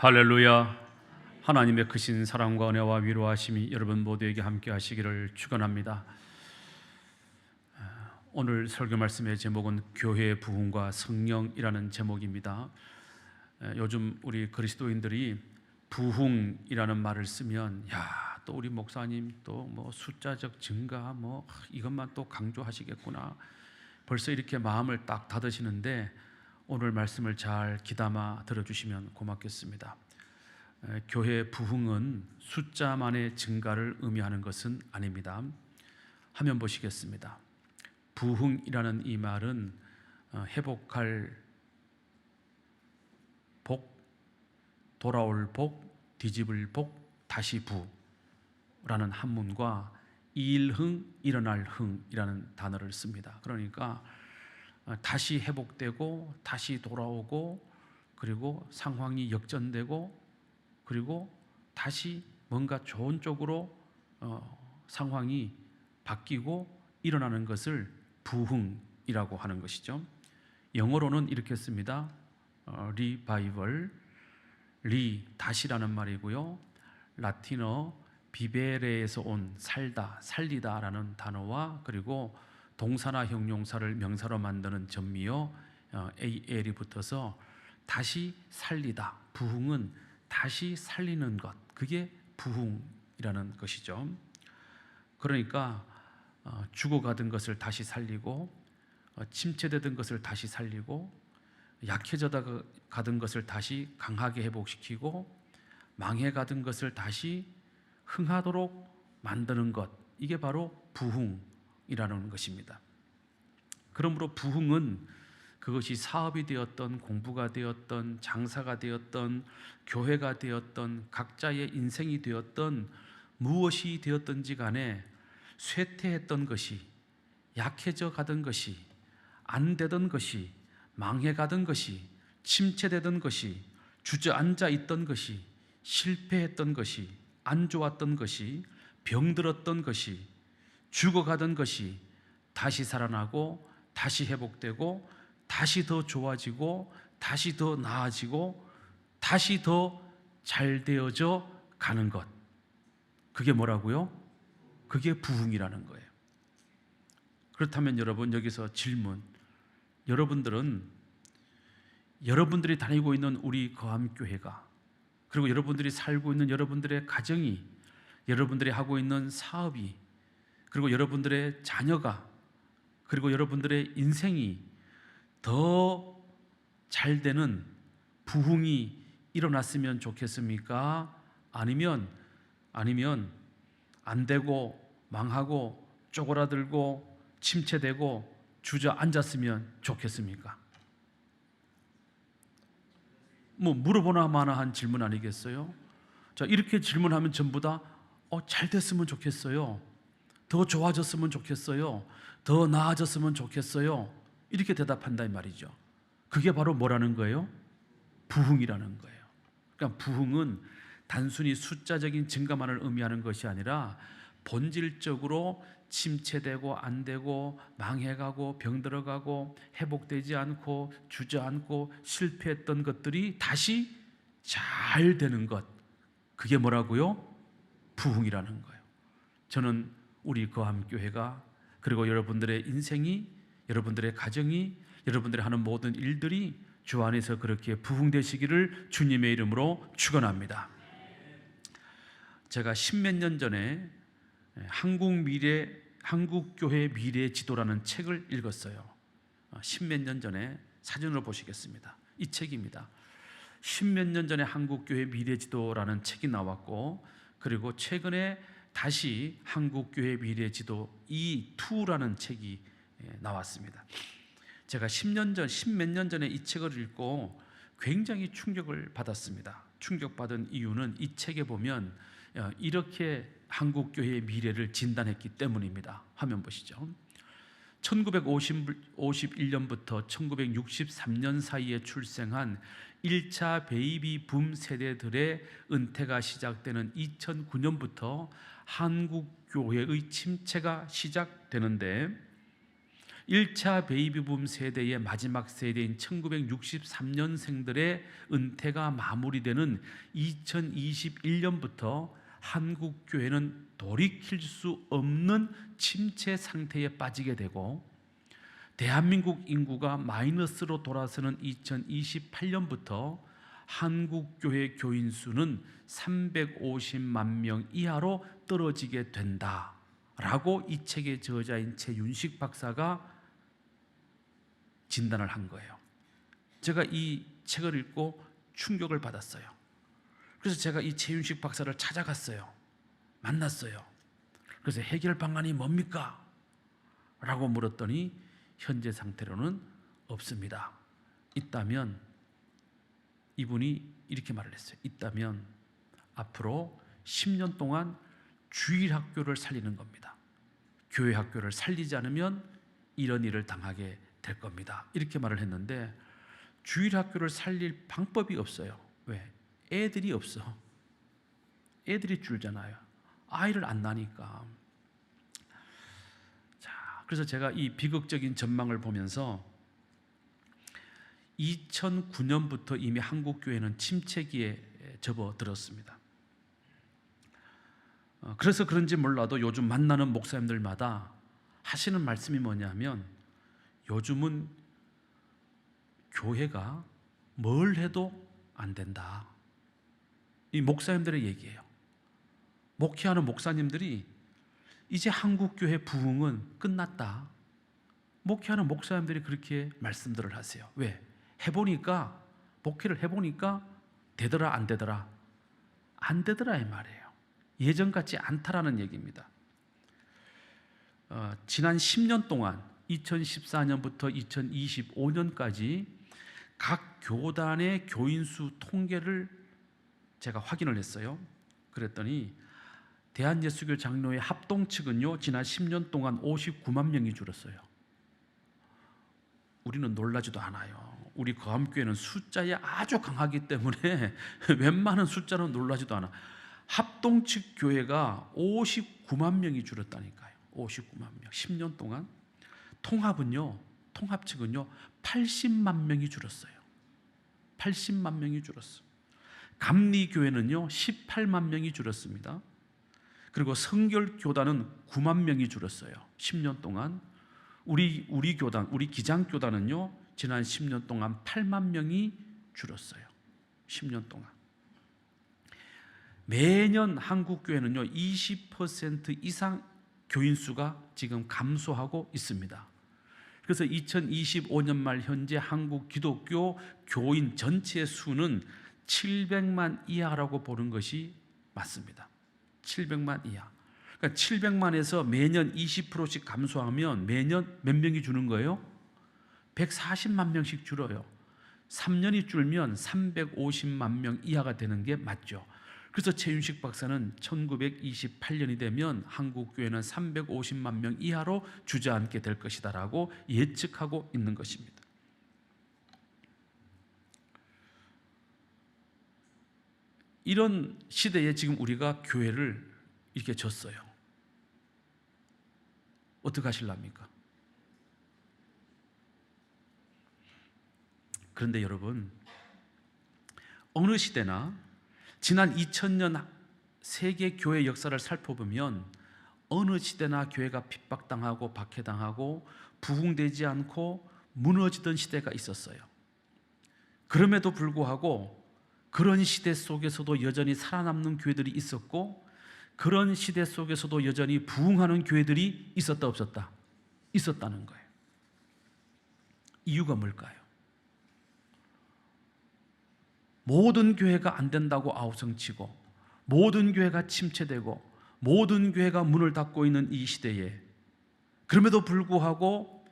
할렐루야. 하나님의 크신 사랑과 은혜와 위로하심이 여러분 모두에게 함께 하시기를 축원합니다. 오늘 설교 말씀의 제목은 교회의 부흥과 성령이라는 제목입니다. 요즘 우리 그리스도인들이 부흥이라는 말을 쓰면 또 우리 목사님 또 뭐 숫자적 증가 뭐 이것만 또 강조하시겠구나, 벌써 이렇게 마음을 딱 닫으시는데 오늘 말씀을 잘 귀담아 들어주시면 고맙겠습니다. 교회의 부흥은 숫자만의 증가를 의미하는 것은 아닙니다. 화면 보시겠습니다. 부흥이라는 이 말은 회복할 복, 돌아올 복, 뒤집을 복, 다시 부라는 한문과 일흥, 일어날 흥이라는 단어를 씁니다. 그러니까 다시 회복되고 다시 돌아오고, 그리고 상황이 역전되고, 그리고 다시 뭔가 좋은 쪽으로 상황이 바뀌고 일어나는 것을 부흥이라고 하는 것이죠. 영어로는 이렇게 씁니다. 리바이벌, 다시라는 말이고요. 라틴어 비베레에서 온 살다, 살리다라는 단어와, 그리고 동사나 형용사를 명사로 만드는 전미어 AL이 붙어서 다시 살리다, 부흥은 다시 살리는 것, 그게 부흥이라는 것이죠. 그러니까 죽어가던 것을 다시 살리고, 침체되던 것을 다시 살리고, 약해져 가던 것을 다시 강하게 회복시키고, 망해가던 것을 다시 흥하도록 만드는 것, 이게 바로 부흥이라는 것입니다. 그러므로 부흥은 그것이 사업이 되었던, 공부가 되었던, 장사가 되었던, 교회가 되었던, 각자의 인생이 되었던, 무엇이 되었든지 간에 쇠퇴했던 것이, 약해져 가던 것이, 안 되던 것이, 망해가던 것이, 침체되던 것이, 주저앉아 있던 것이, 실패했던 것이, 안 좋았던 것이, 병들었던 것이, 죽어가던 것이 다시 살아나고, 다시 회복되고, 다시 더 좋아지고, 다시 더 나아지고, 다시 더 잘 되어져 가는 것, 그게 뭐라고요? 그게 부흥이라는 거예요. 그렇다면 여러분, 여기서 질문, 여러분들이 다니고 있는 우리 거함교회가, 그리고 여러분들이 살고 있는 여러분들의 가정이, 여러분들이 하고 있는 사업이, 그리고 여러분들의 자녀가, 그리고 여러분들의 인생이 더 잘 되는 부흥이 일어났으면 좋겠습니까? 아니면 안 되고 망하고 쪼그라들고 침체되고 주저앉았으면 좋겠습니까? 뭐 물어보나 마나 한 질문 아니겠어요? 자, 이렇게 질문하면 전부 다 잘 됐으면 좋겠어요, 더 좋아졌으면 좋겠어요, 더 나아졌으면 좋겠어요, 이렇게 대답한다 이 말이죠. 그게 바로 뭐라는 거예요? 부흥이라는 거예요. 그러니까 부흥은 단순히 숫자적인 증가만을 의미하는 것이 아니라 본질적으로 침체되고 안 되고 망해가고 병들어가고 회복되지 않고 주저앉고 실패했던 것들이 다시 잘 되는 것, 그게 뭐라고요? 부흥이라는 거예요. 저는 우리 거함교회가, 그리고 여러분들의 인생이, 여러분들의 가정이, 여러분들이 하는 모든 일들이 주 안에서 그렇게 부흥되시기를 주님의 이름으로 축원합니다. 제가 십몇 년 전에 한국교회 미래 지도라는 책을 읽었어요. 십몇 년 전에, 사진으로 보시겠습니다. 이 책입니다. 십몇 년 전에 한국교회 미래 지도라는 책이 나왔고, 그리고 최근에 다시 한국교회 미래 지도 E2라는 책이 나왔습니다. 제가 십몇 년 전에 이 책을 읽고 굉장히 충격을 받았습니다. 충격받은 이유는 이 책에 보면 이렇게 한국교회의 미래를 진단했기 때문입니다. 화면 보시죠. 1951년부터 1963년 사이에 출생한 1차 베이비 붐 세대들의 은퇴가 시작되는 2009년부터 한국교회의 침체가 시작되는데, 1차 베이비붐 세대의 마지막 세대인 1963년생들의 은퇴가 마무리되는 2021년부터 한국 교회는 돌이킬 수 없는 침체 상태에 빠지게 되고, 대한민국 인구가 마이너스로 돌아서는 2028년부터 한국 교회 교인 수는 350만 명 이하로 떨어지게 된다라고 이 책의 저자인 최윤식 박사가 진단을 한 거예요. 제가 이 책을 읽고 충격을 받았어요. 그래서 제가 이 최윤식 박사를 찾아갔어요. 만났어요. 그래서 해결 방안이 뭡니까? 라고 물었더니 현재 상태로는 없습니다. 있다면, 이분이 이렇게 말을 했어요. 있다면 앞으로 10년 동안 주일 학교를 살리는 겁니다. 교회 학교를 살리지 않으면 이런 일을 당하게 될 겁니다. 이렇게 말을 했는데, 주일 학교를 살릴 방법이 없어요. 왜? 애들이 없어. 애들이 줄잖아요. 아이를 안 낳으니까. 자, 그래서 제가 이 비극적인 전망을 보면서 2009년부터 이미 한국 교회는 침체기에 접어들었습니다. 그래서 그런지 몰라도 요즘 만나는 목사님들마다 하시는 말씀이 뭐냐면, 요즘은 교회가 뭘 해도 안 된다. 이 목사님들의 얘기예요. 목회하는 목사님들이 이제 한국 교회 부흥은 끝났다. 목회하는 목사님들이 그렇게 말씀들을 하세요. 왜? 해보니까, 목회를 해보니까 되더라 안 되더라? 안 되더라 이 말이에요. 예전 같지 않다라는 얘기입니다. 지난 10년 동안 2014년부터 2025년까지 각 교단의 교인 수 통계를 제가 확인을 했어요. 그랬더니 대한예수교 장로회 합동 측은요, 지난 10년 동안 59만 명이 줄었어요. 우리는 놀라지도 않아요. 우리 거함교회는 숫자에 아주 강하기 때문에 웬만한 숫자는 놀라지도 않아. 합동 측 교회가 59만 명이 줄었다니까요. 59만 명. 10년 동안. 통합은요, 통합 측은요 80만 명이 줄었어요. 80만 명이 줄었어요. 감리교회는요 18만 명이 줄었습니다. 그리고 성결교단은 9만 명이 줄었어요. 10년 동안. 우리 교단, 우리 기장교단은요 지난 10년 동안 8만 명이 줄었어요. 10년 동안. 매년 한국 교회는요 20% 이상 교인 수가 지금 감소하고 있습니다. 그래서 2025년 말 현재 한국 기독교 교인 전체 수는 700만 이하라고 보는 것이 맞습니다. 700만 이하. 그러니까 700만에서 매년 20%씩 감소하면 매년 몇 명이 주는 거예요? 140만 명씩 줄어요. 3년이 줄면 350만 명 이하가 되는 게 맞죠. 그래서 최윤식 박사는 1928년이 되면 한국 교회는 350만 명 이하로 주저앉게 될 것이다라고 예측하고 있는 것입니다. 이런 시대에 지금 우리가 교회를 이렇게 졌어요. 어떻게 하실랍니까? 그런데 여러분, 어느 시대나 지난 2000년 세계 교회 역사를 살펴보면 어느 시대나 교회가 핍박당하고 박해당하고 부흥되지 않고 무너지던 시대가 있었어요. 그럼에도 불구하고 그런 시대 속에서도 여전히 살아남는 교회들이 있었고, 그런 시대 속에서도 여전히 부흥하는 교회들이 있었다 없었다? 있었다는 거예요. 이유가 뭘까요? 모든 교회가 안 된다고 아우성치고, 모든 교회가 침체되고, 모든 교회가 문을 닫고 있는 이 시대에 그럼에도 불구하고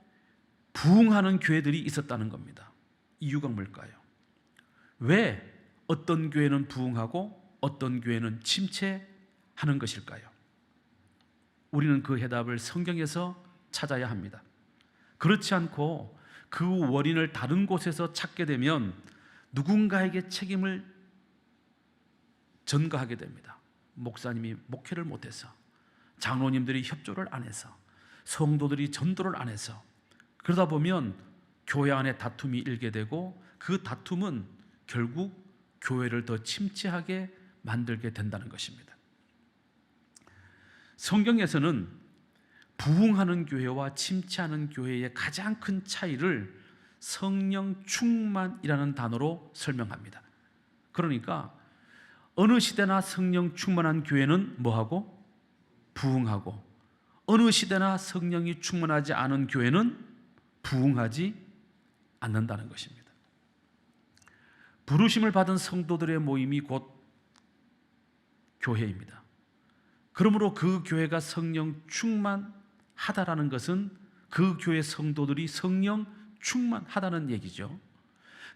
부흥하는 교회들이 있었다는 겁니다. 이유가 뭘까요? 왜 어떤 교회는 부흥하고 어떤 교회는 침체하는 것일까요? 우리는 그 해답을 성경에서 찾아야 합니다. 그렇지 않고 그 원인을 다른 곳에서 찾게 되면 누군가에게 책임을 전가하게 됩니다. 목사님이 목회를 못해서, 장로님들이 협조를 안 해서, 성도들이 전도를 안 해서, 그러다 보면 교회 안에 다툼이 일게 되고 그 다툼은 결국 교회를 더 침체하게 만들게 된다는 것입니다. 성경에서는 부흥하는 교회와 침체하는 교회의 가장 큰 차이를 성령 충만이라는 단어로 설명합니다. 그러니까 어느 시대나 성령 충만한 교회는 뭐하고? 부흥하고, 어느 시대나 성령이 충만하지 않은 교회는 부흥하지 않는다는 것입니다. 부르심을 받은 성도들의 모임이 곧 교회입니다. 그러므로 그 교회가 성령 충만하다라는 것은 그 교회 성도들이 성령 충만하다는 얘기죠.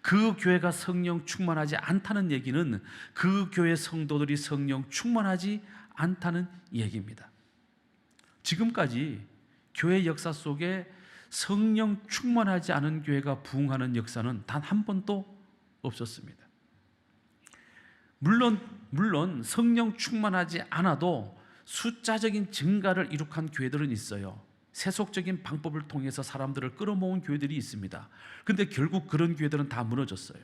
그 교회가 성령 충만하지 않다는 얘기는 그 교회 성도들이 성령 충만하지 않다는 얘기입니다. 지금까지 교회 역사 속에 성령 충만하지 않은 교회가 부흥하는 역사는 단 한 번도 없었습니다. 물론 성령 충만하지 않아도 숫자적인 증가를 이룩한 교회들은 있어요. 세속적인 방법을 통해서 사람들을 끌어모은 교회들이 있습니다. 그런데 결국 그런 교회들은 다 무너졌어요.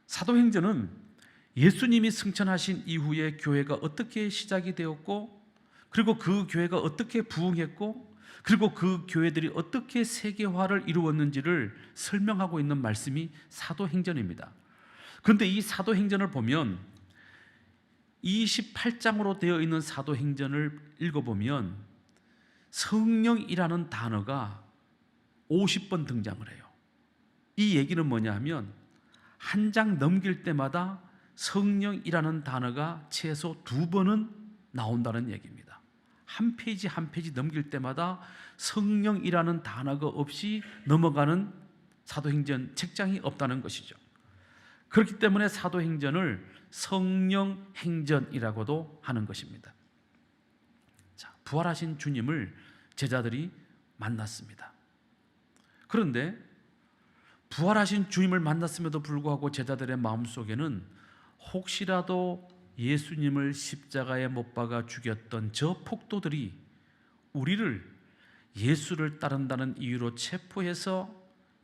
사도행전은 예수님이 승천하신 이후에 교회가 어떻게 시작이 되었고, 그리고 그 교회가 어떻게 부흥했고, 그리고 그 교회들이 어떻게 세계화를 이루었는지를 설명하고 있는 말씀이 사도행전입니다. 그런데 이 사도행전을 보면 28장으로 되어 있는 사도행전을 읽어보면 성령이라는 단어가 50번 등장을 해요. 이 얘기는 뭐냐 하면 한 장 넘길 때마다 성령이라는 단어가 최소 2번은 나온다는 얘기입니다. 한 페이지 한 페이지 넘길 때마다 성령이라는 단어가 없이 넘어가는 사도행전 책장이 없다는 것이죠. 그렇기 때문에 사도행전을 성령행전이라고도 하는 것입니다. 자, 부활하신 주님을 제자들이 만났습니다. 그런데 부활하신 주님을 만났음에도 불구하고 제자들의 마음속에는 혹시라도 예수님을 십자가에 못 박아 죽였던 저 폭도들이 우리를 예수를 따른다는 이유로 체포해서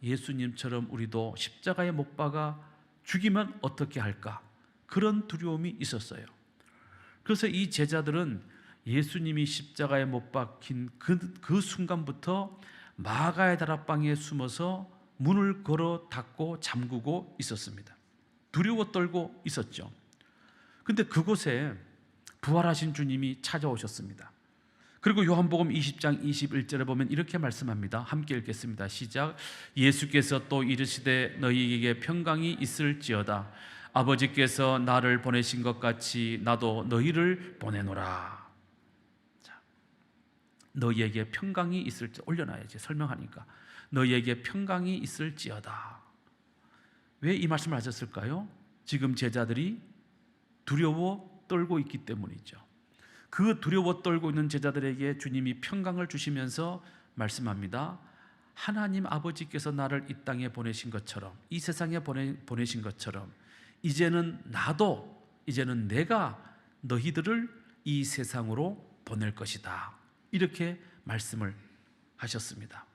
예수님처럼 우리도 십자가에 못 박아 죽이면 어떻게 할까? 그런 두려움이 있었어요. 그래서 이 제자들은 예수님이 십자가에 못 박힌 그 순간부터 마가의 다락방에 숨어서 문을 걸어 닫고 잠그고 있었습니다. 두려워 떨고 있었죠. 근데 그곳에 부활하신 주님이 찾아오셨습니다. 그리고 요한복음 20장 21절에 보면 이렇게 말씀합니다. 함께 읽겠습니다. 시작. 예수께서 또 이르시되 너희에게 평강이 있을지어다. 아버지께서 나를 보내신 것 같이 나도 너희를 보내노라. 자, 너희에게 평강이 있을지 올려놔야지. 설명하니까 너희에게 평강이 있을지어다. 왜 이 말씀을 하셨을까요? 지금 제자들이 두려워 떨고 있기 때문이죠. 그 두려워 떨고 있는 제자들에게 주님이 평강을 주시면서 말씀합니다. 하나님 아버지께서 나를 이 땅에 보내신 것처럼, 이 세상에 보내신 것처럼 이제는 내가 너희들을 이 세상으로 보낼 것이다. 이렇게 말씀을 하셨습니다.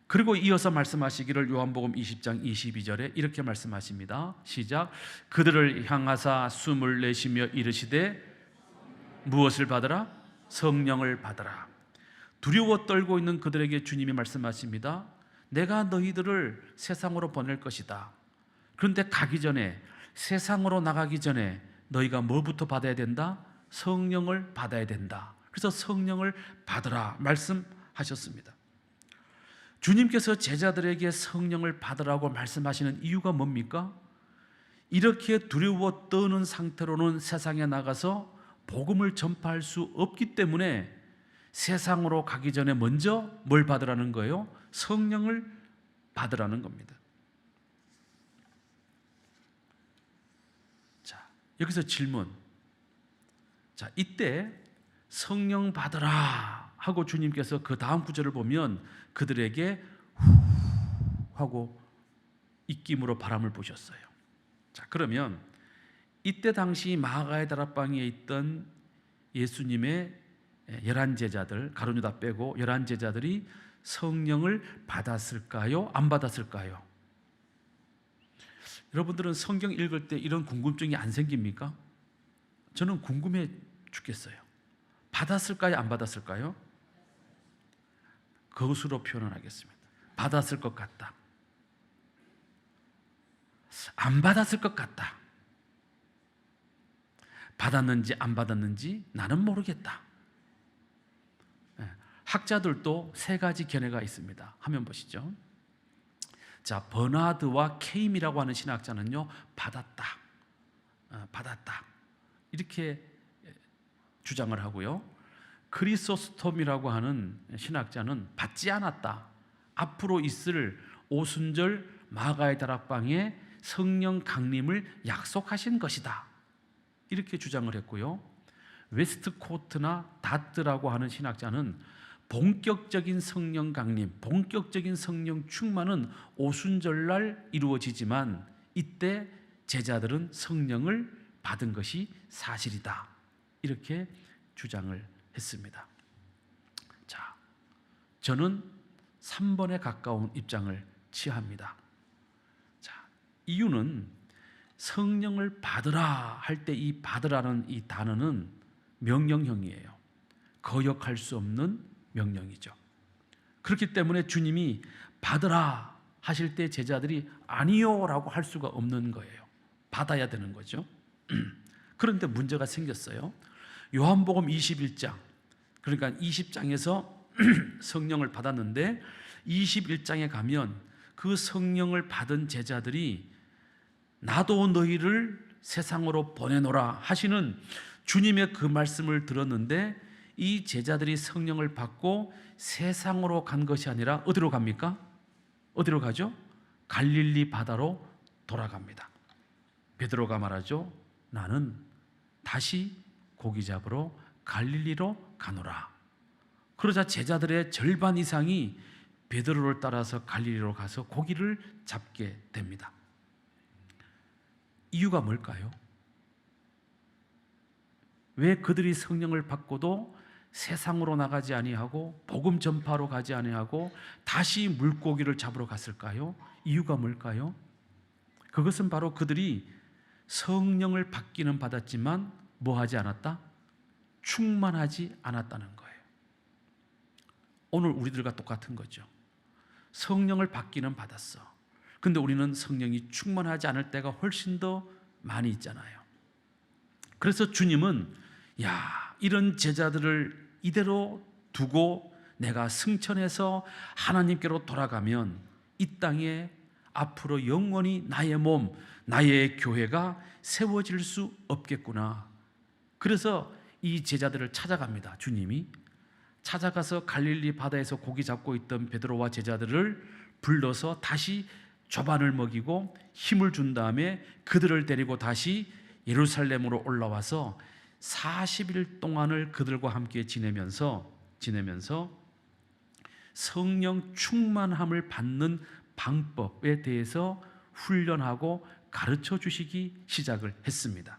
그리고 이어서 말씀하시기를 요한복음 20장 22절에 이렇게 말씀하십니다. 시작. 그들을 향하사 숨을 내쉬며 이르시되 무엇을 받으라? 성령을 받으라. 두려워 떨고 있는 그들에게 주님이 말씀하십니다. 내가 너희들을 세상으로 보낼 것이다. 그런데 가기 전에, 세상으로 나가기 전에 너희가 뭐부터 받아야 된다? 성령을 받아야 된다. 그래서 성령을 받으라 말씀하셨습니다. 주님께서 제자들에게 성령을 받으라고 말씀하시는 이유가 뭡니까? 이렇게 두려워 떠는 상태로는 세상에 나가서 복음을 전파할 수 없기 때문에 세상으로 가기 전에 먼저 뭘 받으라는 거예요? 성령을 받으라는 겁니다. 자, 여기서 질문. 자, 이때 성령 받으라 하고 주님께서 그 다음 구절을 보면 그들에게 후 하고 입김으로 바람을 부셨어요. 자, 그러면 이때 당시 마가의 다락방에 있던 예수님의 열한 제자들, 가룟 유다 빼고 11제자들이 성령을 받았을까요? 안 받았을까요? 여러분들은 성경 읽을 때 이런 궁금증이 안 생깁니까? 저는 궁금해 죽겠어요. 받았을까요? 안 받았을까요? 그것으로 표현을 하겠습니다. 받았을 것 같다. 안 받았을 것 같다. 받았는지 안 받았는지 나는 모르겠다. 학자들도 세 가지 견해가 있습니다. 화면 보시죠. 자, 버나드와 케임이라고 하는 신학자는요, 받았다. 이렇게 주장을 하고요. 크리소스톰이라고 하는 신학자는 받지 않았다. 앞으로 있을 오순절 마가의 다락방에 성령 강림을 약속하신 것이다. 이렇게 주장을 했고요. 웨스트코트나 다트라고 하는 신학자는 본격적인 성령 강림, 본격적인 성령 충만은 오순절날 이루어지지만 이때 제자들은 성령을 받은 것이 사실이다. 이렇게 주장을 했습니다. 자, 저는 3번에 가까운 입장을 취합니다. 자, 이유는 성령을 받으라 할 때 이 받으라는 이 단어는 명령형이에요. 거역할 수 없는 명령이죠. 그렇기 때문에 주님이 받으라 하실 때 제자들이 아니요 라고 할 수가 없는 거예요. 받아야 되는 거죠. 그런데 문제가 생겼어요. 요한복음 21장, 그러니까 20장에서 성령을 받았는데 21장에 가면 그 성령을 받은 제자들이 나도 너희를 세상으로 보내노라 하시는 주님의 그 말씀을 들었는데 이 제자들이 성령을 받고 세상으로 간 것이 아니라 어디로 갑니까? 어디로 가죠? 갈릴리 바다로 돌아갑니다. 베드로가 말하죠. 나는 다시 고기 잡으러 갈릴리로 가노라. 그러자 제자들의 절반 이상이 베드로를 따라서 갈릴리로 가서 고기를 잡게 됩니다. 이유가 뭘까요? 왜 그들이 성령을 받고도 세상으로 나가지 아니하고 복음 전파로 가지 아니하고 다시 물고기를 잡으러 갔을까요? 이유가 뭘까요? 그것은 바로 그들이 성령을 받기는 받았지만 뭐 하지 않았다? 충만하지 않았다는 거예요. 오늘 우리들과 똑같은 거죠. 성령을 받기는 받았어. 근데 우리는 성령이 충만하지 않을 때가 훨씬 더 많이 있잖아요. 그래서 주님은 이런 제자들을 이대로 두고 내가 승천해서 하나님께로 돌아가면 이 땅에 앞으로 영원히 나의 몸, 나의 교회가 세워질 수 없겠구나. 그래서 이 제자들을 찾아갑니다. 주님이 찾아가서 갈릴리 바다에서 고기 잡고 있던 베드로와 제자들을 불러서 다시 조반을 먹이고 힘을 준 다음에 그들을 데리고 다시 예루살렘으로 올라와서 40일 동안을 그들과 함께 지내면서 성령 충만함을 받는 방법에 대해서 훈련하고 가르쳐 주시기 시작을 했습니다.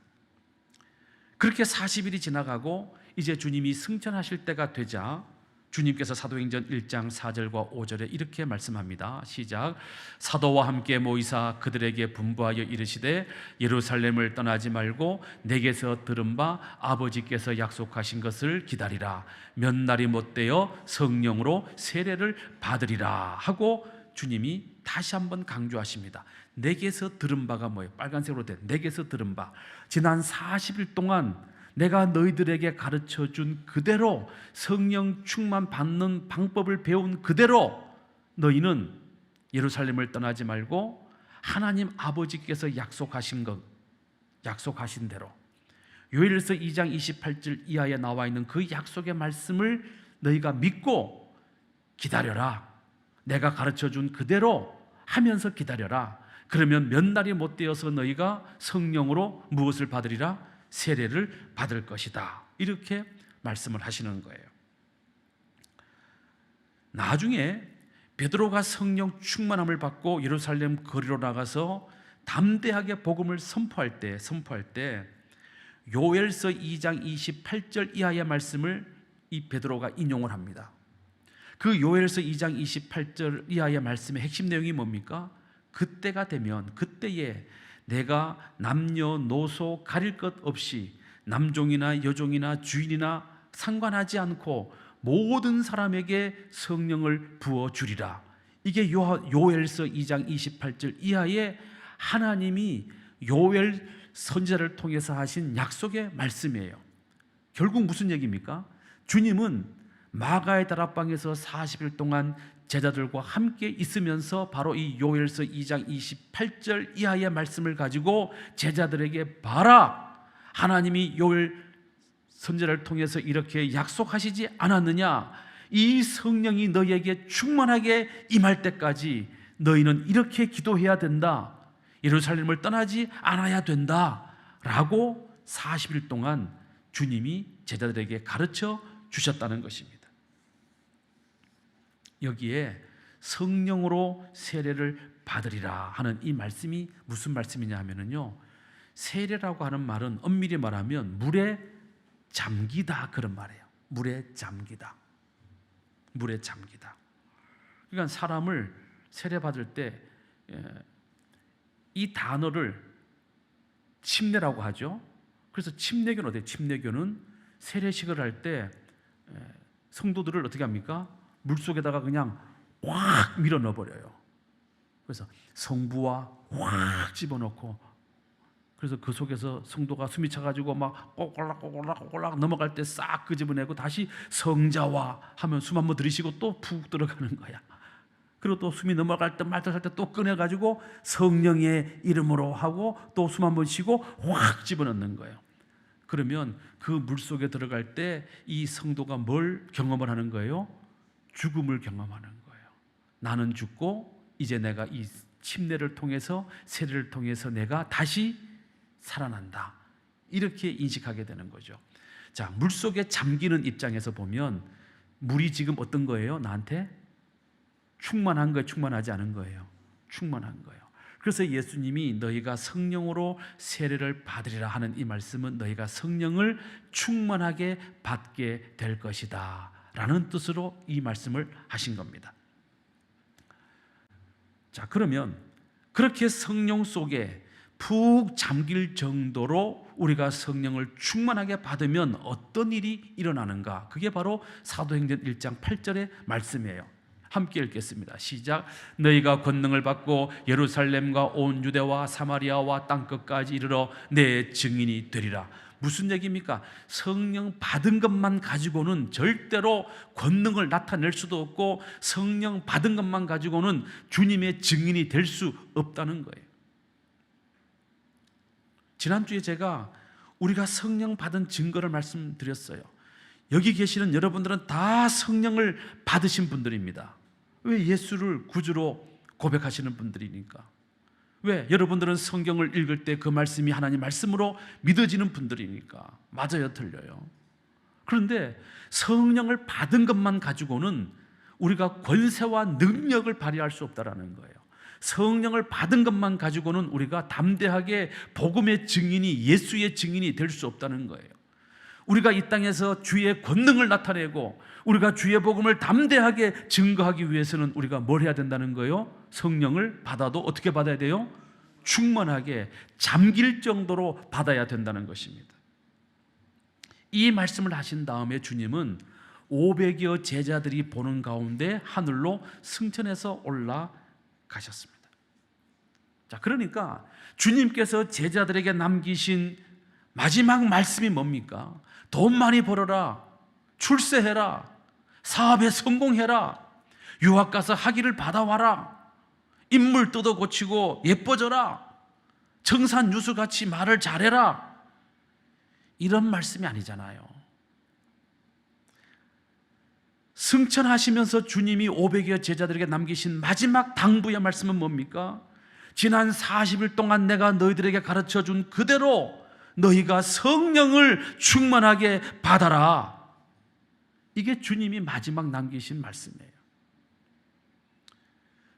그렇게 40일이 지나가고 이제 주님이 승천하실 때가 되자 주님께서 사도행전 1장 4절과 5절에 이렇게 말씀합니다. 시작. 사도와 함께 모이사 그들에게 분부하여 이르시되 예루살렘을 떠나지 말고 내게서 들은 바 아버지께서 약속하신 것을 기다리라. 몇 날이 못되어 성령으로 세례를 받으리라 하고 주님이 다시 한번 강조하십니다. 내게서 들은 바가 뭐예요? 빨간색으로 된 내게서 들은 바. 지난 40일 동안 내가 너희들에게 가르쳐준 그대로 성령 충만 받는 방법을 배운 그대로 너희는 예루살렘을 떠나지 말고 하나님 아버지께서 약속하신 대로 요엘서 2장 28절 이하에 나와 있는 그 약속의 말씀을 너희가 믿고 기다려라. 내가 가르쳐준 그대로 하면서 기다려라. 그러면 몇 날이 못 되어서 너희가 성령으로 무엇을 받으리라? 세례를 받을 것이다. 이렇게 말씀을 하시는 거예요. 나중에 베드로가 성령 충만함을 받고 예루살렘 거리로 나가서 담대하게 복음을 선포할 때 요엘서 2장 28절 이하의 말씀을 이 베드로가 인용을 합니다. 그 요엘서 2장 28절 이하의 말씀의 핵심 내용이 뭡니까? 그때가 되면, 그때에 내가 남녀노소 가릴 것 없이 남종이나 여종이나 주인이나 상관하지 않고 모든 사람에게 성령을 부어주리라. 이게 요엘서 2장 28절 이하의 하나님이 요엘 선지자를 통해서 하신 약속의 말씀이에요. 결국 무슨 얘기입니까? 주님은 마가의 다락방에서 40일 동안 제자들과 함께 있으면서 바로 이 요엘서 2장 28절 이하의 말씀을 가지고 제자들에게 봐라, 하나님이 요엘 선지자를 통해서 이렇게 약속하시지 않았느냐? 이 성령이 너희에게 충만하게 임할 때까지 너희는 이렇게 기도해야 된다, 예루살렘을 떠나지 않아야 된다 라고 40일 동안 주님이 제자들에게 가르쳐 주셨다는 것입니다. 여기에 성령으로 세례를 받으리라 하는 이 말씀이 무슨 말씀이냐 하면요, 세례라고 하는 말은 엄밀히 말하면 물에 잠기다, 그런 말이에요. 물에 잠기다. 물에 잠기다. 그러니까 사람을 세례받을 때 이 단어를 침례라고 하죠. 그래서 침례교는 어때요? 침례교는 세례식을 할 때 성도들을 어떻게 합니까? 물속에다가 그냥 확 밀어 넣어버려요. 그래서 성부와 확 집어넣고, 그래서 그 속에서 성도가 숨이 차가지고 막 꼬골락 넘어갈 때 싹 끄집어내고 다시 성자와 하면 숨 한번 들이쉬고 또 푹 들어가는 거야. 그리고 또 숨이 넘어갈 때 말듯할 때 또 꺼내가지고 성령의 이름으로 하고 또 숨 한번 쉬고 확 집어넣는 거예요. 그러면 그 물속에 들어갈 때 이 성도가 뭘 경험을 하는 거예요? 죽음을 경험하는 거예요. 나는 죽고 이제 내가 이 침례를 통해서, 세례를 통해서 내가 다시 살아난다, 이렇게 인식하게 되는 거죠. 자, 물속에 잠기는 입장에서 보면 물이 지금 어떤 거예요? 나한테 충만한 거예요? 충만하지 않은 거예요? 충만한 거예요. 그래서 예수님이 너희가 성령으로 세례를 받으리라 하는 이 말씀은 너희가 성령을 충만하게 받게 될 것이다 라는 뜻으로 이 말씀을 하신 겁니다. 자, 그러면 그렇게 성령 속에 푹 잠길 정도로 우리가 성령을 충만하게 받으면 어떤 일이 일어나는가? 그게 바로 사도행전 1장 8절의 말씀이에요. 함께 읽겠습니다. 시작. 너희가 권능을 받고 예루살렘과 온 유대와 사마리아와 땅끝까지 이르러 내 증인이 되리라. 무슨 얘기입니까? 성령 받은 것만 가지고는 절대로 권능을 나타낼 수도 없고, 성령 받은 것만 가지고는 주님의 증인이 될 수 없다는 거예요. 지난주에 제가 우리가 성령 받은 증거를 말씀드렸어요. 여기 계시는 여러분들은 다 성령을 받으신 분들입니다. 왜? 예수를 구주로 고백하시는 분들이니까. 왜? 여러분들은 성경을 읽을 때 그 말씀이 하나님 말씀으로 믿어지는 분들이니까. 맞아요, 틀려요? 그런데 성령을 받은 것만 가지고는 우리가 권세와 능력을 발휘할 수 없다라는 거예요. 성령을 받은 것만 가지고는 우리가 담대하게 복음의 증인이, 예수의 증인이 될 수 없다는 거예요. 우리가 이 땅에서 주의 권능을 나타내고 우리가 주의 복음을 담대하게 증거하기 위해서는 우리가 뭘 해야 된다는 거예요? 성령을 받아도 어떻게 받아야 돼요? 충만하게 잠길 정도로 받아야 된다는 것입니다. 이 말씀을 하신 다음에 주님은 500여 제자들이 보는 가운데 하늘로 승천해서 올라가셨습니다. 자, 그러니까 주님께서 제자들에게 남기신 마지막 말씀이 뭡니까? 돈 많이 벌어라, 출세해라, 사업에 성공해라, 유학 가서 학위를 받아와라, 인물 뜯어 고치고 예뻐져라, 정산유수같이 말을 잘해라, 이런 말씀이 아니잖아요. 승천하시면서 주님이 500여 제자들에게 남기신 마지막 당부의 말씀은 뭡니까? 지난 40일 동안 내가 너희들에게 가르쳐준 그대로 너희가 성령을 충만하게 받아라. 이게 주님이 마지막 남기신 말씀이에요.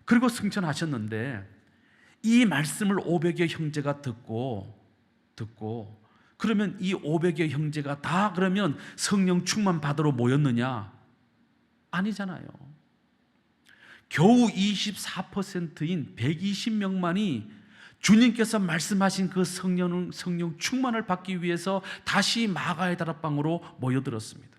그리고 승천하셨는데 이 말씀을 500여 형제가 듣고 그러면 이 500여 형제가 다 그러면 성령 충만 받으러 모였느냐? 아니잖아요. 겨우 24%인 120명만이 주님께서 말씀하신 그 성령 충만을 받기 위해서 다시 마가의 다락방으로 모여들었습니다.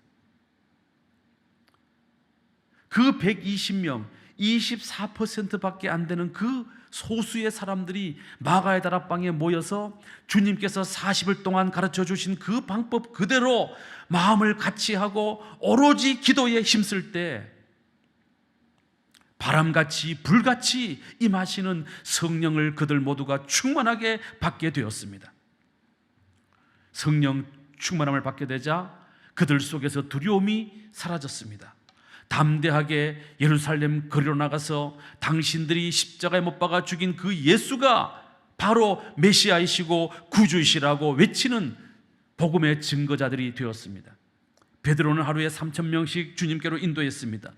그 120명, 24%밖에 안 되는 그 소수의 사람들이 마가의 다락방에 모여서 주님께서 40일 동안 가르쳐 주신 그 방법 그대로 마음을 같이 하고 오로지 기도에 힘쓸 때 바람같이 불같이 임하시는 성령을 그들 모두가 충만하게 받게 되었습니다. 성령 충만함을 받게 되자 그들 속에서 두려움이 사라졌습니다. 담대하게 예루살렘 거리로 나가서 당신들이 십자가에 못 박아 죽인 그 예수가 바로 메시아이시고 구주이시라고 외치는 복음의 증거자들이 되었습니다. 베드로는 하루에 3,000명씩 주님께로 인도했습니다.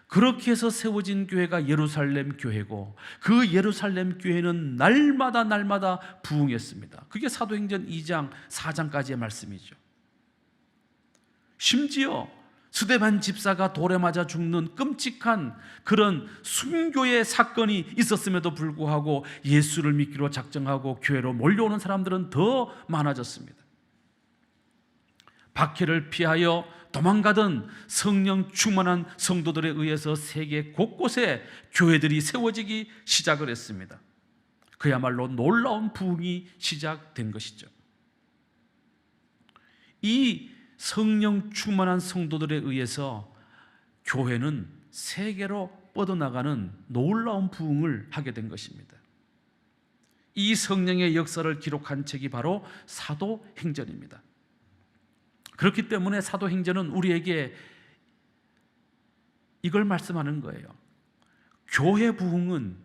그렇게 해서 세워진 교회가 예루살렘 교회고 그 예루살렘 교회는 날마다 부흥했습니다. 그게 사도행전 2장 4장까지의 말씀이죠. 심지어 스데반 집사가 돌에 맞아 죽는 끔찍한 그런 순교의 사건이 있었음에도 불구하고 예수를 믿기로 작정하고 교회로 몰려오는 사람들은 더 많아졌습니다. 박해를 피하여 도망가던 성령 충만한 성도들에 의해서 세계 곳곳에 교회들이 세워지기 시작을 했습니다. 그야말로 놀라운 부흥이 시작된 것이죠. 이 성령 충만한 성도들에 의해서 교회는 세계로 뻗어나가는 놀라운 부흥을 하게 된 것입니다. 이 성령의 역사를 기록한 책이 바로 사도행전입니다. 그렇기 때문에 사도행전은 우리에게 이걸 말씀하는 거예요. 교회 부흥은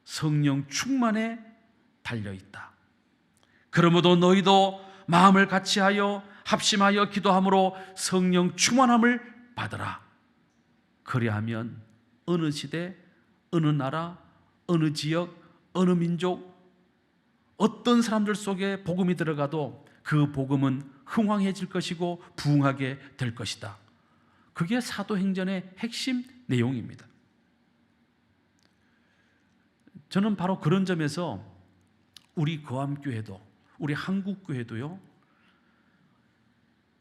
성령 충만에 달려있다. 그러므로 너희도 마음을 같이하여 합심하여 기도함으로 성령 충만함을 받으라. 그리하면 어느 시대, 어느 나라, 어느 지역, 어느 민족, 어떤 사람들 속에 복음이 들어가도 그 복음은 흥왕해질 것이고 부흥하게 될 것이다. 그게 사도행전의 핵심 내용입니다. 저는 바로 그런 점에서 우리 거암교회도, 우리 한국교회도요,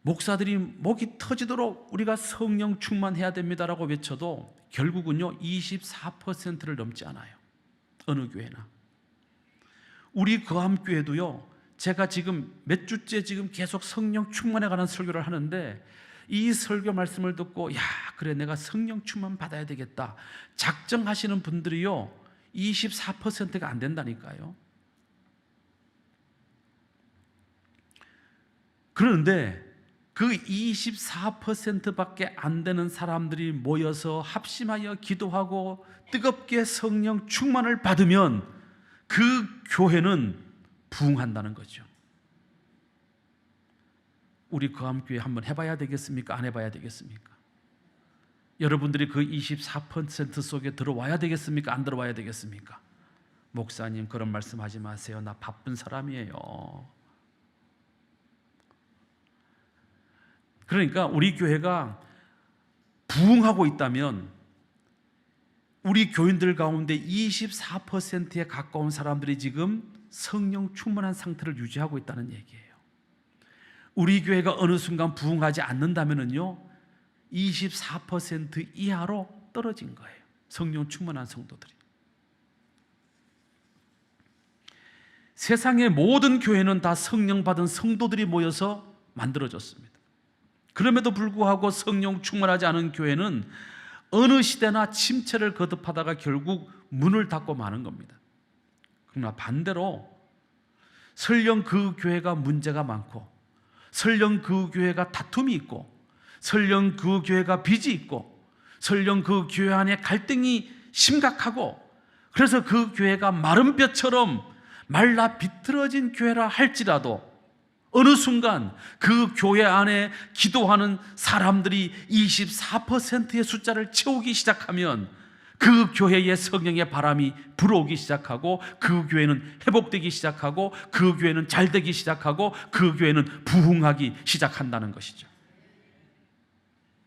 목사들이 목이 터지도록 우리가 성령 충만해야 됩니다라고 외쳐도 결국은요 24%를 넘지 않아요. 어느 교회나. 우리 거암교회도요, 제가 지금 몇 주째 지금 계속 성령 충만에 관한 설교를 하는데 이 설교 말씀을 듣고 야 그래 내가 성령 충만 받아야 되겠다 작정하시는 분들이요 24%가 안 된다니까요. 그런데 그 24%밖에 안 되는 사람들이 모여서 합심하여 기도하고 뜨겁게 성령 충만을 받으면 그 교회는 부흥한다는 거죠. 우리 거암교회 한번 해봐야 되겠습니까? 안 해봐야 되겠습니까? 여러분들이 그 24% 속에 들어와야 되겠습니까? 안 들어와야 되겠습니까? 목사님 그런 말씀하지 마세요. 나 바쁜 사람이에요. 그러니까 우리 교회가 부흥하고 있다면 우리 교인들 가운데 24%에 가까운 사람들이 지금 성령 충만한 상태를 유지하고 있다는 얘기예요. 우리 교회가 어느 순간 부흥하지 않는다면요 24% 이하로 떨어진 거예요. 성령 충만한 성도들이. 세상의 모든 교회는 다 성령 받은 성도들이 모여서 만들어졌습니다. 그럼에도 불구하고 성령 충만하지 않은 교회는 어느 시대나 침체를 거듭하다가 결국 문을 닫고 마는 겁니다. 그러나 반대로 설령 그 교회가 문제가 많고 설령 그 교회가 다툼이 있고 설령 그 교회가 빚이 있고 설령 그 교회 안에 갈등이 심각하고 그래서 그 교회가 마른 뼈처럼 말라 비틀어진 교회라 할지라도 어느 순간 그 교회 안에 기도하는 사람들이 24%의 숫자를 채우기 시작하면 그 교회에 성령의 바람이 불어오기 시작하고 그 교회는 회복되기 시작하고 그 교회는 잘되기 시작하고 그 교회는 부흥하기 시작한다는 것이죠.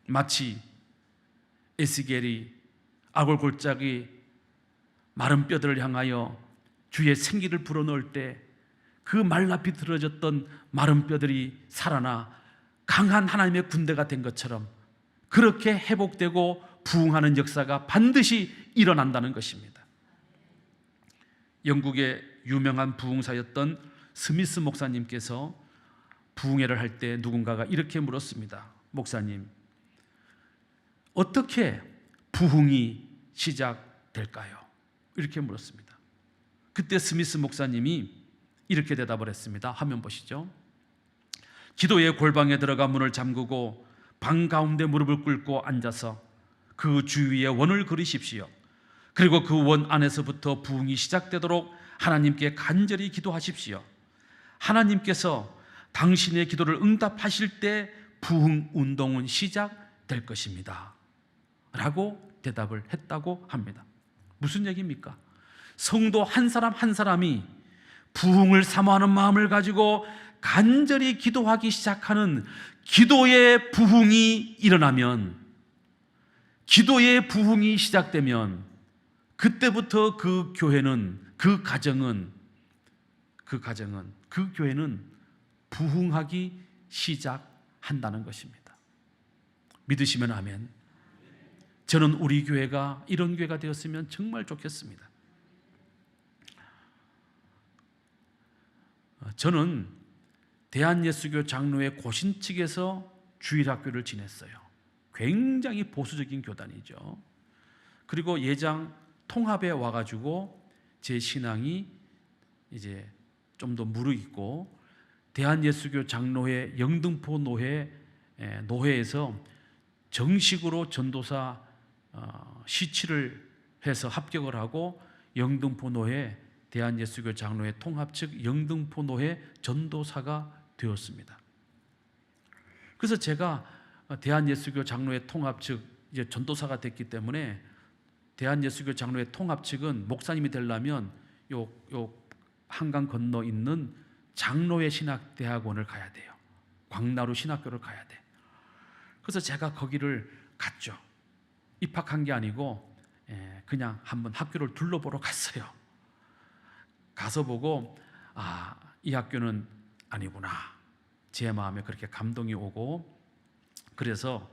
마치 에스겔이 아골 골짜기 마른 뼈들을 향하여 주의 생기를 불어넣을 때 그 말라 비틀어졌던 마른 뼈들이 살아나 강한 하나님의 군대가 된 것처럼 그렇게 회복되고 부흥하는 역사가 반드시 일어난다는 것입니다. 영국의 유명한 부흥사였던 스미스 목사님께서 부흥회를 할 때 누군가가 이렇게 물었습니다. 목사님, 어떻게 부흥이 시작될까요? 이렇게 물었습니다. 그때 스미스 목사님이 이렇게 대답을 했습니다. 화면 보시죠. 기도의 골방에 들어가 문을 잠그고 방 가운데 무릎을 꿇고 앉아서 그 주위에 원을 그리십시오. 그리고 그 원 안에서부터 부흥이 시작되도록 하나님께 간절히 기도하십시오. 하나님께서 당신의 기도를 응답하실 때 부흥 운동은 시작될 것입니다 라고 대답을 했다고 합니다. 무슨 얘기입니까? 성도 한 사람 한 사람이 부흥을 사모하는 마음을 가지고 간절히 기도하기 시작하는 기도의 부흥이 일어나면, 기도의 부흥이 시작되면 그때부터 그 교회는, 그 가정은, 그 교회는 부흥하기 시작한다는 것입니다. 믿으시면 아멘. 저는 우리 교회가 이런 교회가 되었으면 정말 좋겠습니다. 저는 대한예수교 장로회 고신 측에서 주일학교를 지냈어요. 굉장히 보수적인 교단이죠. 그리고 예장 통합에 와가지고 제 신앙이 이제 좀 더 무르익고 대한예수교 장로회 영등포 노회에서 정식으로 전도사 시치를 해서 합격을 하고 영등포 노회 대한예수교 장로회 통합 측 영등포 노회 전도사가 되었습니다. 그래서 제가 대한예수교 장로회 통합 측 이제 전도사가 됐기 때문에 대한예수교 장로회 통합 측은 목사님이 되려면 요 한강 건너 있는 장로회 신학대학원을 가야 돼요. 광나루 신학교를 가야 돼. 그래서 제가 거기를 갔죠. 입학한 게 아니고 그냥 한번 학교를 둘러보러 갔어요. 가서 보고 이 학교는 아니구나. 제 마음에 그렇게 감동이 오고, 그래서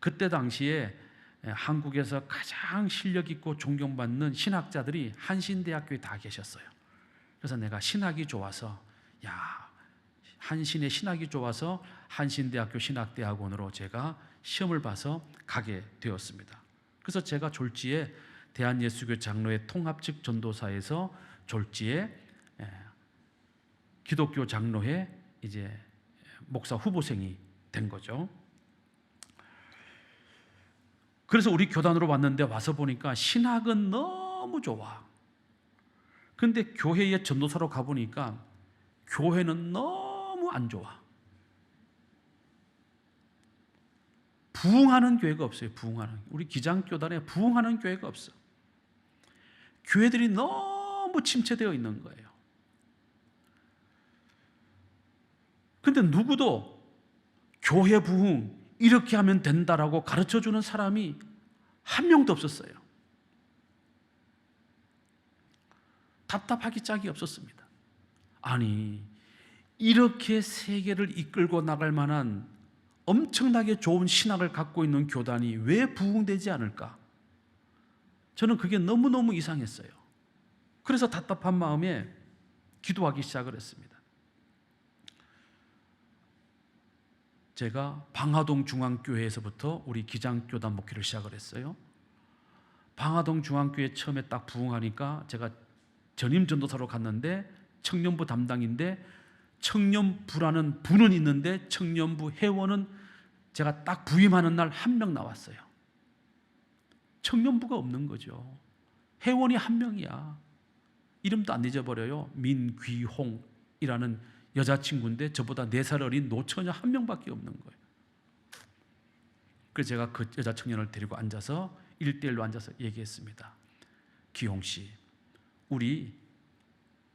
그때 당시에 한국에서 가장 실력 있고 존경받는 신학자들이 한신대학교에 다 계셨어요. 그래서 내가 신학이 좋아서 한신의 신학이 좋아서 한신대학교 신학대학원으로 제가 시험을 봐서 가게 되었습니다. 그래서 제가 졸지에 대한예수교 장로회 통합 측 전도사에서 졸지에 기독교 장로회 이제 목사 후보생이 된 거죠. 그래서 우리 교단으로 왔는데 와서 보니까 신학은 너무 좋아. 근데 교회에 전도사로 가보니까 교회는 너무 안 좋아. 부흥하는 교회가 없어요. 우리 기장교단에 부흥하는 교회가 없어. 교회들이 너무 침체되어 있는 거예요. 근데 누구도 교회 부흥 이렇게 하면 된다라고 가르쳐주는 사람이 한 명도 없었어요. 답답하기 짝이 없었습니다. 아니, 이렇게 세계를 이끌고 나갈 만한 엄청나게 좋은 신학을 갖고 있는 교단이 왜 부흥되지 않을까? 저는 그게 너무너무 이상했어요. 그래서 답답한 마음에 기도하기 시작을 했습니다. 제가 방화동 중앙교회에서부터 우리 기장교단 목회를 시작을 했어요. 방화동 중앙교회 처음에 딱 부흥하니까 제가 전임 전도사로 갔는데 청년부 담당인데, 청년부라는 부는 있는데 청년부 회원은 제가 딱 부임하는 날 한 명 나왔어요. 청년부가 없는 거죠. 회원이 한 명이야. 이름도 안 잊어버려요. 민귀홍이라는 여자친구인데 저보다 4살 어린 노처녀 한 명밖에 없는 거예요. 그래서 제가 그 여자 청년을 데리고 앉아서 1대1로 앉아서 얘기했습니다. 기용 씨, 우리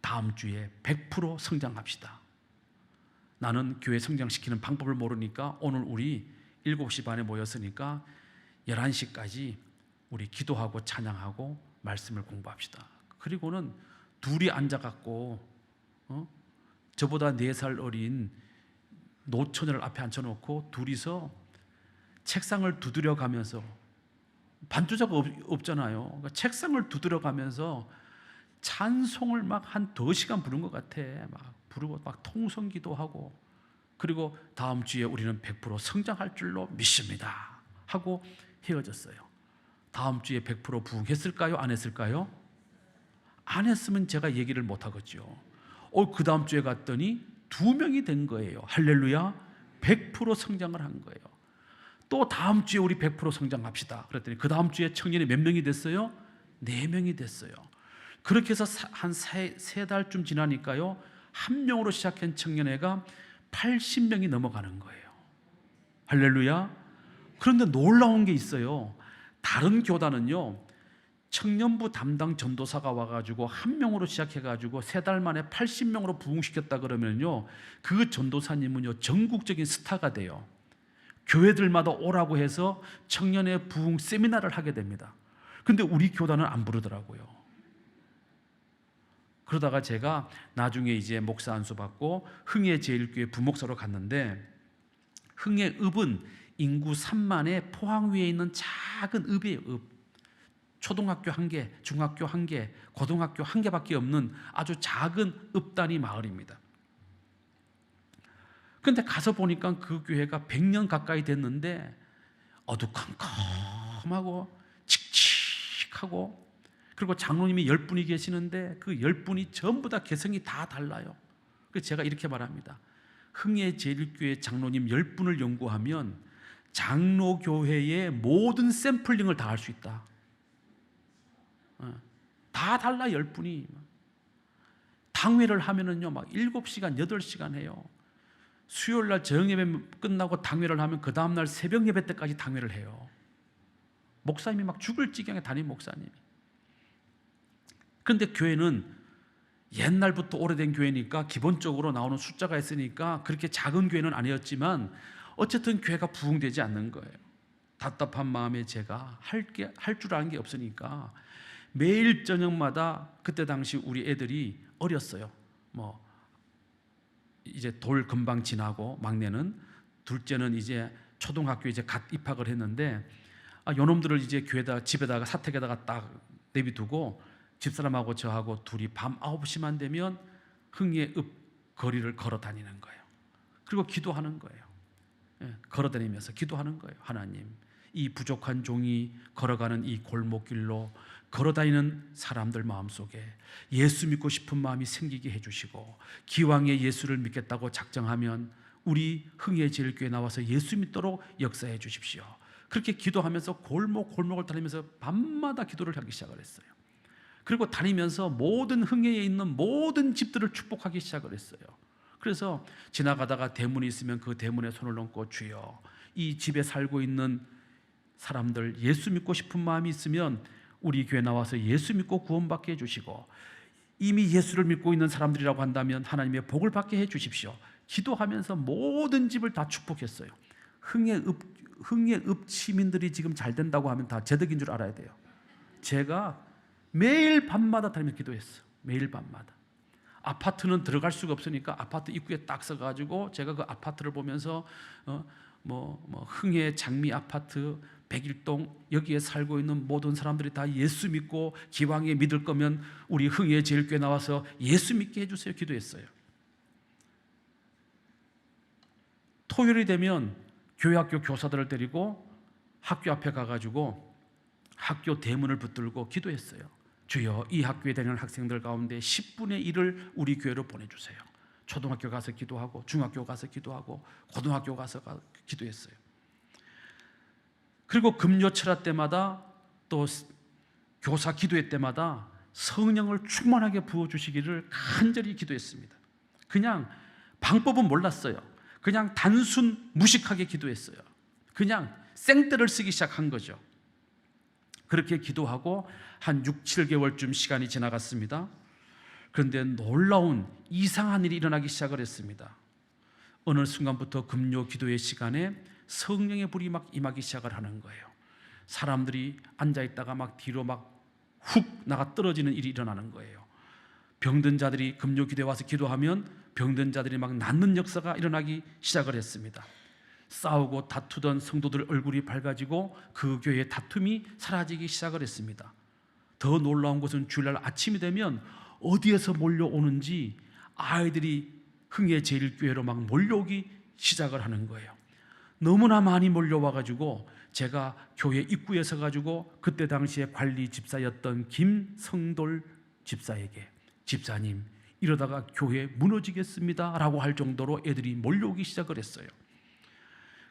다음 주에 100% 성장합시다. 나는 교회 성장시키는 방법을 모르니까 오늘 우리 7시 반에 모였으니까 11시까지 우리 기도하고 찬양하고 말씀을 공부합시다. 그리고는 둘이 앉아갖고 저보다 4살 어린 노처녀를 앞에 앉혀놓고 둘이서 책상을 두드려 가면서, 반주자가 없잖아요. 그러니까 책상을 두드려 가면서 찬송을 막 한 2시간 부른 것 같아. 막 부르고 막 통성기도 하고, 그리고 다음 주에 우리는 100% 성장할 줄로 믿습니다 하고 헤어졌어요. 다음 주에 100% 부흥했을까요? 안 했을까요? 안 했으면 제가 얘기를 못 하겠죠. 그 다음 주에 갔더니 2명이 된 거예요. 할렐루야. 100% 성장을 한 거예요. 또 다음 주에 우리 100% 성장합시다 그랬더니 그 다음 주에 청년이 몇 명이 됐어요? 4명이 됐어요. 그렇게 해서 한 3달쯤 지나니까요, 1명으로 시작한 청년회가 80명이 넘어가는 거예요. 할렐루야. 그런데 놀라운 게 있어요. 다른 교단은요, 청년부 담당 전도사가 와가지고 1명으로 시작해가지고 3달 만에 80명으로 부흥시켰다 그러면요, 그 전도사님은요 전국적인 스타가 돼요. 교회들마다 오라고 해서 청년의 부흥 세미나를 하게 됩니다. 근데 우리 교단은 안 부르더라고요. 그러다가 제가 나중에 이제 목사 안수 받고 흥해제일교회 부목사로 갔는데, 흥해읍은 인구 3만의 포항 위에 있는 작은 읍이에요. 읍. 초등학교 1개, 중학교 1개, 고등학교 1개밖에 없는 아주 작은 읍단위 마을입니다. 그런데 가서 보니까 그 교회가 100년 가까이 됐는데 어두컴컴하고 칙칙하고, 그리고 장로님이 10분이 계시는데 그 10분이 전부 다 개성이 다 달라요. 그래서 제가 이렇게 말합니다. 흥해제일교회 장로님 10분을 연구하면 장로교회의 모든 샘플링을 다 할 수 있다. 다 달라. 10분이 당회를 하면은요 막 7시간 8시간 해요. 수요일날 저녁예배 끝나고 당회를 하면 그 다음날 새벽 예배 때까지 당회를 해요. 목사님이 막 죽을 지경에 담임 목사님이. 그런데 교회는 옛날부터 오래된 교회니까 기본적으로 나오는 숫자가 있으니까 그렇게 작은 교회는 아니었지만 어쨌든 교회가 부흥되지 않는 거예요. 답답한 마음에 제가 할 줄 아는 게 없으니까 매일 저녁마다, 그때 당시 우리 애들이 어렸어요. 이제 돌 금방 지나고, 막내는, 둘째는 이제 초등학교 이제 갓 입학을 했는데, 요놈들을 이제 집에다가 사택에다가 딱 내비두고 집사람하고 저하고 둘이 밤 9시만 되면 흥해읍 거리를 걸어 다니는 거예요. 그리고 기도하는 거예요. 걸어 다니면서 기도하는 거예요. 하나님, 이 부족한 종이 걸어가는 이 골목길로 걸어다니는 사람들 마음속에 예수 믿고 싶은 마음이 생기게 해주시고, 기왕에 예수를 믿겠다고 작정하면 우리 흥해제일교회 나와서 예수 믿도록 역사해 주십시오. 그렇게 기도하면서 골목을 다니면서 밤마다 기도를 하기 시작을 했어요. 그리고 다니면서 모든 흥해에 있는 모든 집들을 축복하기 시작을 했어요. 그래서 지나가다가 대문이 있으면 그 대문에 손을 얹고, 주여, 이 집에 살고 있는 사람들 예수 믿고 싶은 마음이 있으면 우리 교회 나와서 예수 믿고 구원받게 해주시고, 이미 예수를 믿고 있는 사람들이라고 한다면 하나님의 복을 받게 해주십시오. 기도하면서 모든 집을 다 축복했어요. 흥해읍 시민들이 지금 잘 된다고 하면 다 제 덕인 줄 알아야 돼요. 제가 매일 밤마다 다니면서 기도했어요. 매일 밤마다. 아파트는 들어갈 수가 없으니까 아파트 입구에 딱 서가지고 제가 그 아파트를 보면서 흥해 장미 아파트 101동 여기에 살고 있는 모든 사람들이 다 예수 믿고 기왕에 믿을 거면 우리 흥해제일교회 나와서 예수 믿게 해주세요 기도했어요. 토요일이 되면 교회 학교 교사들을 데리고 학교 앞에 가가지고 학교 대문을 붙들고 기도했어요. 주여, 이 학교에 다니는 학생들 가운데 10분의 1을 우리 교회로 보내주세요. 초등학교 가서 기도하고, 중학교 가서 기도하고, 고등학교 가서 기도했어요. 그리고 금요철야 때마다 또 교사 기도회 때마다 성령을 충만하게 부어주시기를 간절히 기도했습니다. 그냥 방법은 몰랐어요. 그냥 단순 무식하게 기도했어요. 그냥 생떼를 쓰기 시작한 거죠. 그렇게 기도하고 한 6, 7개월쯤 시간이 지나갔습니다. 그런데 놀라운 이상한 일이 일어나기 시작을 했습니다. 어느 순간부터 금요 기도의 시간에 성령의 불이 막 임하기 시작을 하는 거예요. 사람들이 앉아있다가 막 뒤로 막 훅 나가 떨어지는 일이 일어나는 거예요. 병든 자들이 금요 기도에 와서 기도하면 병든 자들이 막 낫는 역사가 일어나기 시작을 했습니다. 싸우고 다투던 성도들 얼굴이 밝아지고 그 교회의 다툼이 사라지기 시작을 했습니다. 더 놀라운 것은 주일날 아침이 되면 어디에서 몰려오는지 아이들이 흥의 제일교회로 막 몰려오기 시작을 하는 거예요. 너무나 많이 몰려와가지고 제가 교회 입구에 서가지고 그때 당시에 관리 집사였던 김성돌 집사에게, 집사님 이러다가 교회 무너지겠습니다 라고 할 정도로 애들이 몰려오기 시작을 했어요.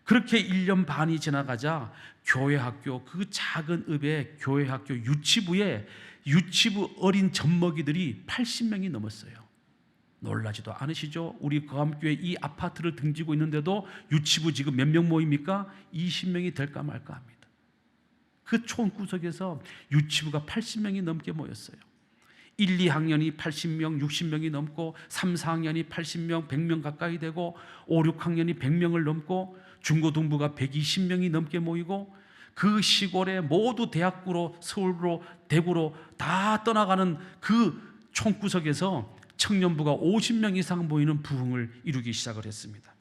그렇게 1년 반이 지나가자 교회 학교, 그 작은 읍의 교회 학교 유치부에 유치부 어린 젖먹이들이 80명이 넘었어요. 놀라지도 않으시죠? 우리 거암교회 이 아파트를 등지고 있는데도 유치부 지금 몇 명 모입니까? 20명이 될까 말까 합니다. 그 촌구석에서 유치부가 80명이 넘게 모였어요. 1, 2학년이 80명, 60명이 넘고 3, 4학년이 80명, 100명 가까이 되고 5, 6학년이 100명을 넘고 중고등부가 120명이 넘게 모이고 그 시골에 모두 대학구로 서울로 대구로 다 떠나가는 그 촌구석에서 청년부가 50명 이상 모이는 부흥을 이루기 시작을 했습니다.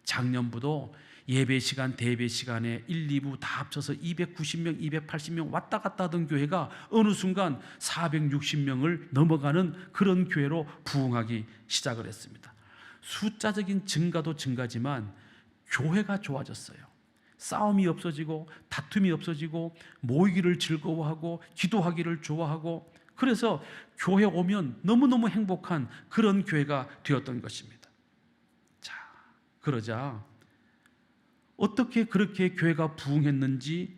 작년부도 예배 시간, 대배 시간에 1, 2부 다 합쳐서 290명, 280명 왔다 갔다 하던 교회가 어느 순간 460명을 넘어가는 그런 교회로 부흥하기 시작을 했습니다. 숫자적인 증가도 증가지만 교회가 좋아졌어요. 싸움이 없어지고 다툼이 없어지고 모이기를 즐거워하고 기도하기를 좋아하고, 그래서 교회 오면 너무너무 행복한 그런 교회가 되었던 것입니다. 자, 그러자 어떻게 그렇게 교회가 부흥했는지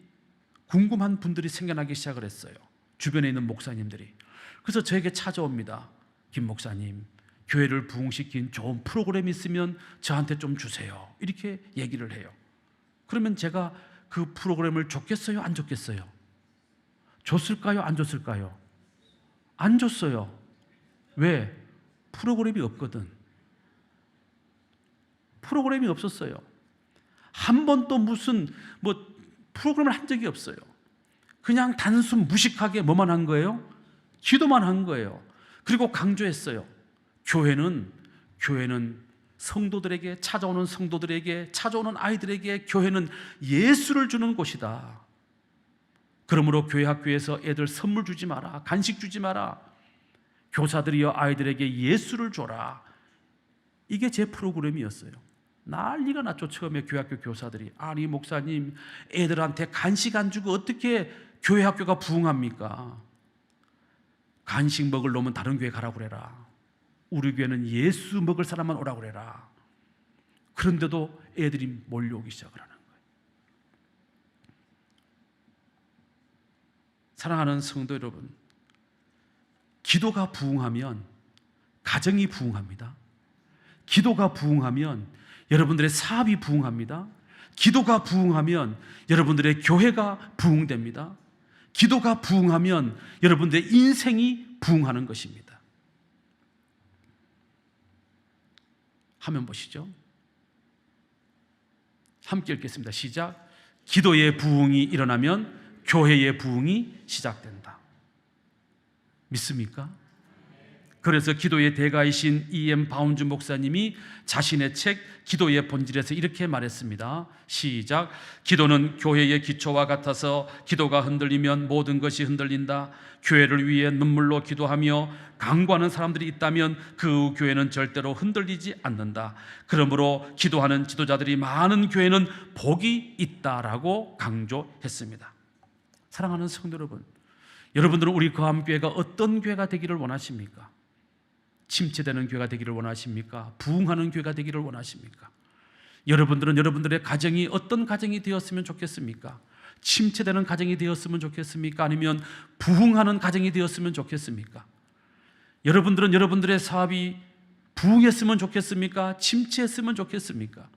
궁금한 분들이 생겨나기 시작을 했어요. 주변에 있는 목사님들이. 그래서 저에게 찾아옵니다. 김 목사님, 교회를 부흥시킨 좋은 프로그램이 있으면 저한테 좀 주세요. 이렇게 얘기를 해요. 그러면 제가 그 프로그램을 줬겠어요? 안 줬겠어요? 줬을까요? 안 줬을까요? 안 줬어요. 왜? 프로그램이 없거든. 프로그램이 없었어요. 한 번도 무슨 프로그램을 한 적이 없어요. 그냥 단순 무식하게 뭐만 한 거예요? 기도만 한 거예요. 그리고 강조했어요. 교회는 성도들에게, 찾아오는 성도들에게, 찾아오는 아이들에게 교회는 예수를 주는 곳이다. 그러므로 교회 학교에서 애들 선물 주지 마라, 간식 주지 마라, 교사들이여 아이들에게 예수를 줘라. 이게 제 프로그램이었어요. 난리가 났죠. 처음에 교회 학교 교사들이, 아니 목사님, 애들한테 간식 안 주고 어떻게 교회 학교가 부흥합니까? 간식 먹을 놈은 다른 교회 가라고 그래라. 우리 교회는 예수 먹을 사람만 오라고 그래라. 그런데도 애들이 몰려오기 시작을 하는 거예요. 사랑하는 성도 여러분, 기도가 부흥하면 가정이 부흥합니다. 기도가 부흥하면 여러분들의 사업이 부흥합니다. 기도가 부흥하면 여러분들의 교회가 부흥됩니다. 기도가 부흥하면 여러분들의 인생이 부흥하는 것입니다. 화면 보시죠. 함께 읽겠습니다. 시작. 기도의 부흥이 일어나면 교회의 부흥이 시작된다. 믿습니까? 그래서 기도의 대가이신 E.M. 바운즈 목사님이 자신의 책 기도의 본질에서 이렇게 말했습니다. 시작. 기도는 교회의 기초와 같아서 기도가 흔들리면 모든 것이 흔들린다. 교회를 위해 눈물로 기도하며 간구하는 사람들이 있다면 그 교회는 절대로 흔들리지 않는다. 그러므로 기도하는 지도자들이 많은 교회는 복이 있다라고 강조했습니다. 사랑하는 성도 여러분, 여러분들은 우리 거암교회가 어떤 교회가 되기를 원하십니까? 침체되는 교회가 되기를 원하십니까? 부흥하는 교회가 되기를 원하십니까? 여러분들은 여러분들의 가정이 어떤 가정이 되었으면 좋겠습니까? 침체되는 가정이 되었으면 좋겠습니까? 아니면 부흥하는 가정이 되었으면 좋겠습니까? 여러분들은 여러분들의 사업이 부흥했으면 좋겠습니까? 침체했으면 좋겠습니까?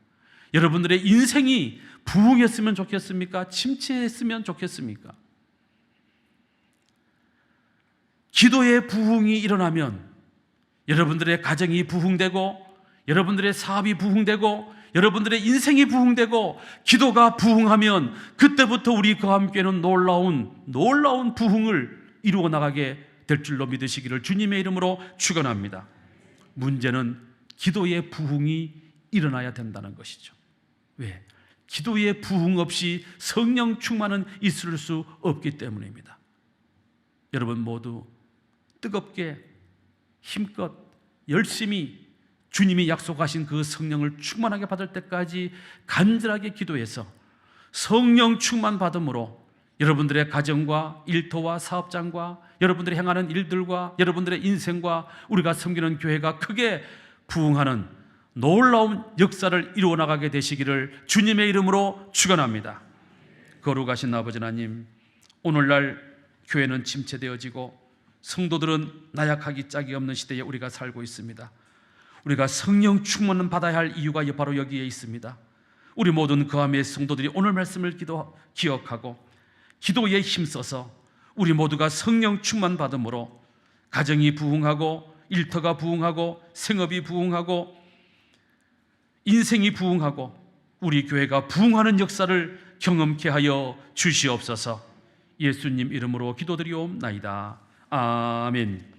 여러분들의 인생이 부흥했으면 좋겠습니까? 침체했으면 좋겠습니까? 기도의 부흥이 일어나면 여러분들의 가정이 부흥되고, 여러분들의 사업이 부흥되고, 여러분들의 인생이 부흥되고, 기도가 부흥하면 그때부터 우리 그와 함께는 놀라운 부흥을 이루어 나가게 될 줄로 믿으시기를 주님의 이름으로 축원합니다. 문제는 기도의 부흥이 일어나야 된다는 것이죠. 왜? 기도의 부흥 없이 성령 충만은 있을 수 없기 때문입니다. 여러분 모두 뜨겁게 힘껏 열심히 주님이 약속하신 그 성령을 충만하게 받을 때까지 간절하게 기도해서 성령 충만 받음으로 여러분들의 가정과 일터와 사업장과 여러분들이 행하는 일들과 여러분들의 인생과 우리가 섬기는 교회가 크게 부흥하는 놀라운 역사를 이루어 나가게 되시기를 주님의 이름으로 축원합니다. 거룩하신 아버지 하나님, 오늘날 교회는 침체되어지고 성도들은 나약하기 짝이 없는 시대에 우리가 살고 있습니다. 우리가 성령 충만을 받아야 할 이유가 바로 여기에 있습니다. 우리 모든 그함의 성도들이 오늘 말씀을 기억하고 기도에 힘써서 우리 모두가 성령 충만 받음으로 가정이 부흥하고 일터가 부흥하고 생업이 부흥하고 인생이 부흥하고 우리 교회가 부흥하는 역사를 경험케 하여 주시옵소서. 예수님 이름으로 기도드리옵나이다. 아멘.